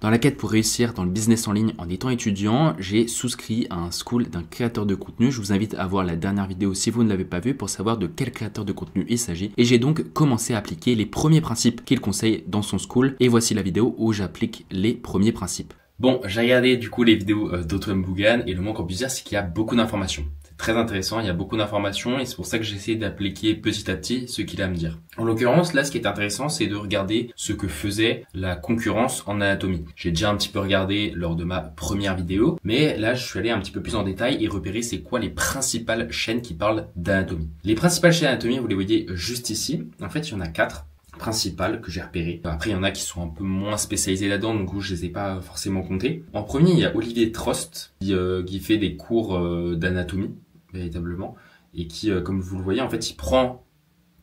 Dans la quête pour réussir dans le business en ligne en étant étudiant, j'ai souscrit à un school d'un créateur de contenu. Je vous invite à voir la dernière vidéo si vous ne l'avez pas vue pour savoir de quel créateur de contenu il s'agit. Et j'ai donc commencé à appliquer les premiers principes qu'il conseille dans son school. Et voici la vidéo où j'applique les premiers principes. Bon, j'ai regardé du coup les vidéos d'Otto Mbougan et le moins qu'on puisse dire, c'est qu'il y a beaucoup d'informations. C'est très intéressant, il y a beaucoup d'informations et c'est pour ça que j'essaie d'appliquer petit à petit ce qu'il a à me dire. En l'occurrence, là, ce qui est intéressant, c'est de regarder ce que faisait la concurrence en anatomie. J'ai déjà un petit peu regardé lors de ma première vidéo, mais là, je suis allé un petit peu plus en détail et repérer c'est quoi les principales chaînes qui parlent d'anatomie. Les principales chaînes d'anatomie, vous les voyez juste ici. En fait, il y en a 4. Principales que j'ai repérées. Après, il y en a qui sont un peu moins spécialisés là-dedans, donc je les ai pas forcément comptés. En premier, il y a Olivier Trost qui fait des cours d'anatomie, véritablement, et qui, comme vous le voyez, en fait, il prend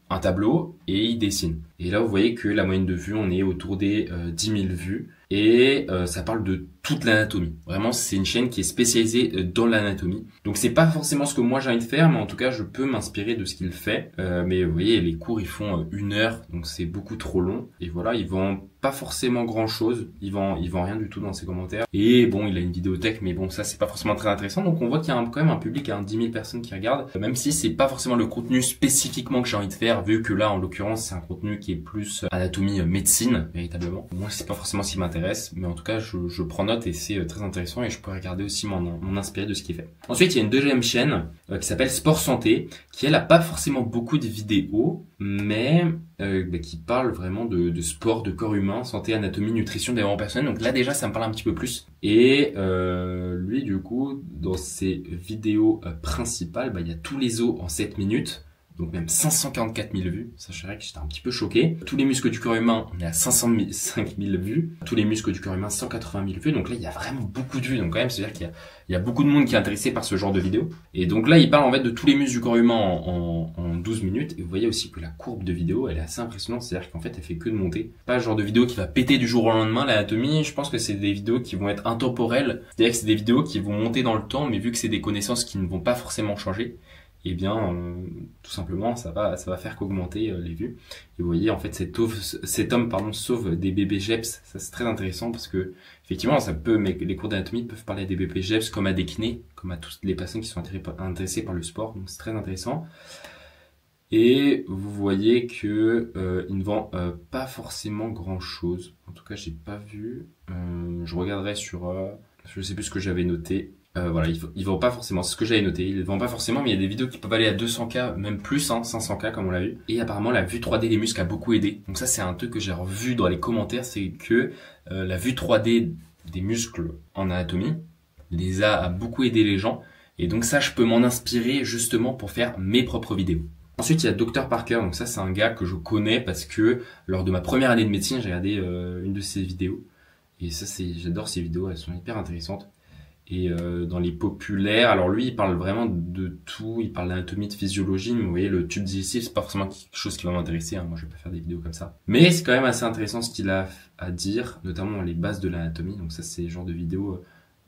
un tableau et il dessine. Et là, vous voyez que la moyenne de vues, on est autour des 10 000 vues. Et ça parle de toute l'anatomie. Vraiment, c'est une chaîne qui est spécialisée dans l'anatomie. Donc, c'est pas forcément ce que moi j'ai envie de faire, mais en tout cas, je peux m'inspirer de ce qu'il fait. Mais vous voyez, les cours, ils font 1 heure, donc c'est beaucoup trop long. Et voilà, ils vendent pas forcément grand-chose. Ils vendent rien du tout dans ses commentaires. Et bon, il a une vidéothèque, mais bon, ça, c'est pas forcément très intéressant. Donc, on voit qu'il y a quand même un public, 10 000 personnes qui regardent. Même si c'est pas forcément le contenu spécifiquement que j'ai envie de faire, vu que là, en l'occurrence, c'est un contenu qui est plus anatomie, médecine, véritablement. Moi, c'est pas forcément ce qui m'intéresse, mais en tout cas, je prends note et c'est très intéressant et je peux regarder aussi m'en inspirer de ce qu'il fait. Ensuite, il y a une deuxième chaîne qui s'appelle Sport Santé, qui elle a pas forcément beaucoup de vidéos, mais qui parle vraiment de sport, de corps humain, santé, anatomie, nutrition, développement personnel. Donc là, déjà, ça me parle un petit peu plus. Et lui, du coup, dans ses vidéos principales, il y a tous les os en 7 minutes. Donc même 544 000 vues, ça je dirais que j'étais un petit peu choqué. Tous les muscles du corps humain, on est à 505 000 vues. Tous les muscles du corps humain, 180 000 vues. Donc là, il y a vraiment beaucoup de vues. Donc quand même, c'est-à-dire qu'il y a beaucoup de monde qui est intéressé par ce genre de vidéo. Et donc là, il parle en fait de tous les muscles du corps humain en 12 minutes. Et vous voyez aussi que la courbe de vidéo, elle est assez impressionnante. C'est-à-dire qu'en fait, elle fait que de monter. Pas le genre de vidéo qui va péter du jour au lendemain l'anatomie. Je pense que c'est des vidéos qui vont être intemporelles. C'est-à-dire que c'est des vidéos qui vont monter dans le temps, mais vu que c'est des connaissances qui ne vont pas forcément changer, eh bien, tout simplement, ça va faire qu'augmenter les vues. Et vous voyez, en fait, cet homme sauve des bébés GEPS. Ça, c'est très intéressant parce que, effectivement, mais les cours d'anatomie peuvent parler à des bébés GEPS comme à des kinés, comme à toutes les personnes qui sont intéressées par le sport. Donc, c'est très intéressant. Et vous voyez que il ne vend pas forcément grand chose. En tout cas, j'ai pas vu. Je regarderai sur, je sais plus ce que j'avais noté. Voilà, il vend pas forcément, c'est ce que j'avais noté, il vend pas forcément, mais il y a des vidéos qui peuvent aller à 200K, même plus, 500K comme on l'a vu. Et apparemment la vue 3D des muscles a beaucoup aidé. Donc ça c'est un truc que j'ai revu dans les commentaires, c'est que la vue 3D des muscles en anatomie a beaucoup aidé les gens. Et donc ça je peux m'en inspirer justement pour faire mes propres vidéos. Ensuite, il y a Dr Parker, donc ça c'est un gars que je connais parce que lors de ma première année de médecine, j'ai regardé une de ses vidéos. Et ça j'adore ces vidéos, elles sont hyper intéressantes. Et dans les populaires, alors lui, il parle vraiment de tout. Il parle d'anatomie, de physiologie. Mais vous voyez, le tube digestif, c'est pas forcément quelque chose qui va m'intéresser. Moi, je vais pas faire des vidéos comme ça. Mais c'est quand même assez intéressant ce qu'il a à dire, notamment les bases de l'anatomie. Donc ça, c'est le genre de vidéo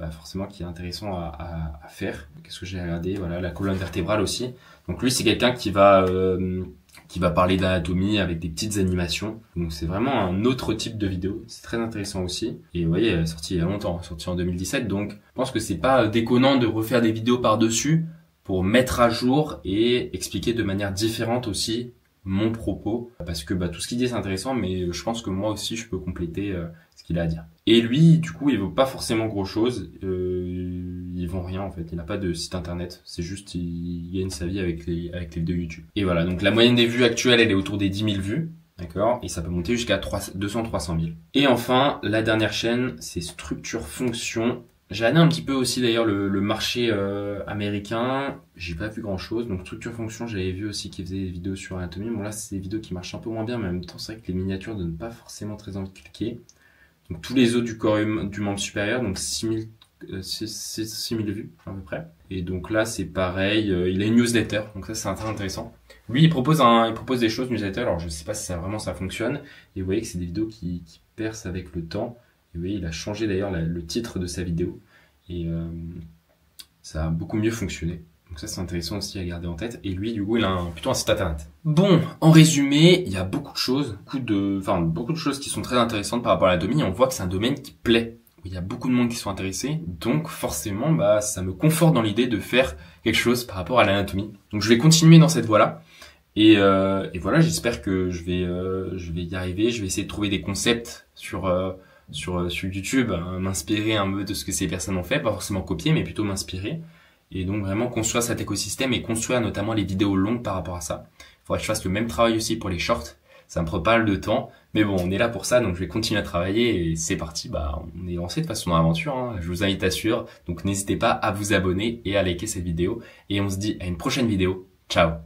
forcément qui est intéressant à faire. Qu'est-ce que j'ai regardé? Voilà, la colonne vertébrale aussi. Donc lui, c'est quelqu'un qui va parler d'anatomie avec des petites animations. Donc c'est vraiment un autre type de vidéo. C'est très intéressant aussi. Et vous voyez, elle est sortie il y a longtemps, sortie en 2017. Donc je pense que c'est pas déconnant de refaire des vidéos par-dessus pour mettre à jour et expliquer de manière différente aussi mon propos. Parce que tout ce qu'il dit c'est intéressant, mais je pense que moi aussi je peux compléter ce qu'il a à dire. Et lui, du coup, il veut pas forcément gros-chose. Il vend rien en fait. Il n'a pas de site internet. C'est juste il gagne sa vie avec les vidéos YouTube. Et voilà. Donc la moyenne des vues actuelle, elle est autour des 10 000 vues. D'accord? Et ça peut monter jusqu'à 200-300 000. Et enfin, la dernière chaîne, c'est Structure Fonction. J'ai regardé un petit peu aussi d'ailleurs le marché américain. J'ai pas vu grand chose. Donc Structure Fonction, j'avais vu aussi qu'ils faisaient des vidéos sur anatomie. Bon là, c'est des vidéos qui marchent un peu moins bien, mais en même temps, c'est vrai que les miniatures donnent pas forcément très envie de cliquer. Donc tous les os du corps humain, du membre supérieur, donc 6 000 vues à peu près. Et donc là c'est pareil, il a une newsletter, donc ça c'est très intéressant. Lui il propose des choses newsletter, alors je sais pas si ça fonctionne. Et vous voyez que c'est des vidéos qui percent avec le temps. Et vous voyez il a changé d'ailleurs le titre de sa vidéo. Et ça a beaucoup mieux fonctionné. Donc ça, c'est intéressant aussi à garder en tête. Et lui, du coup, il a plutôt un site internet. Bon, en résumé, il y a beaucoup de choses, beaucoup de choses qui sont très intéressantes par rapport à l'anatomie. Et on voit que c'est un domaine qui plaît, où il y a beaucoup de monde qui sont intéressés. Donc forcément, ça me conforte dans l'idée de faire quelque chose par rapport à l'anatomie. Donc je vais continuer dans cette voie-là. Et voilà, j'espère que je vais y arriver. Je vais essayer de trouver des concepts sur YouTube, hein, m'inspirer un peu de ce que ces personnes ont fait, pas forcément copier, mais plutôt m'inspirer. Et donc vraiment construire cet écosystème et construire notamment les vidéos longues par rapport à ça. Il faudrait que je fasse le même travail aussi pour les shorts. Ça me prend pas mal de temps, mais bon, on est là pour ça, donc je vais continuer à travailler et c'est parti. On est lancé de façon dans l'aventure, hein. Je vous invite à suivre, donc n'hésitez pas à vous abonner et à liker cette vidéo. Et on se dit à une prochaine vidéo. Ciao.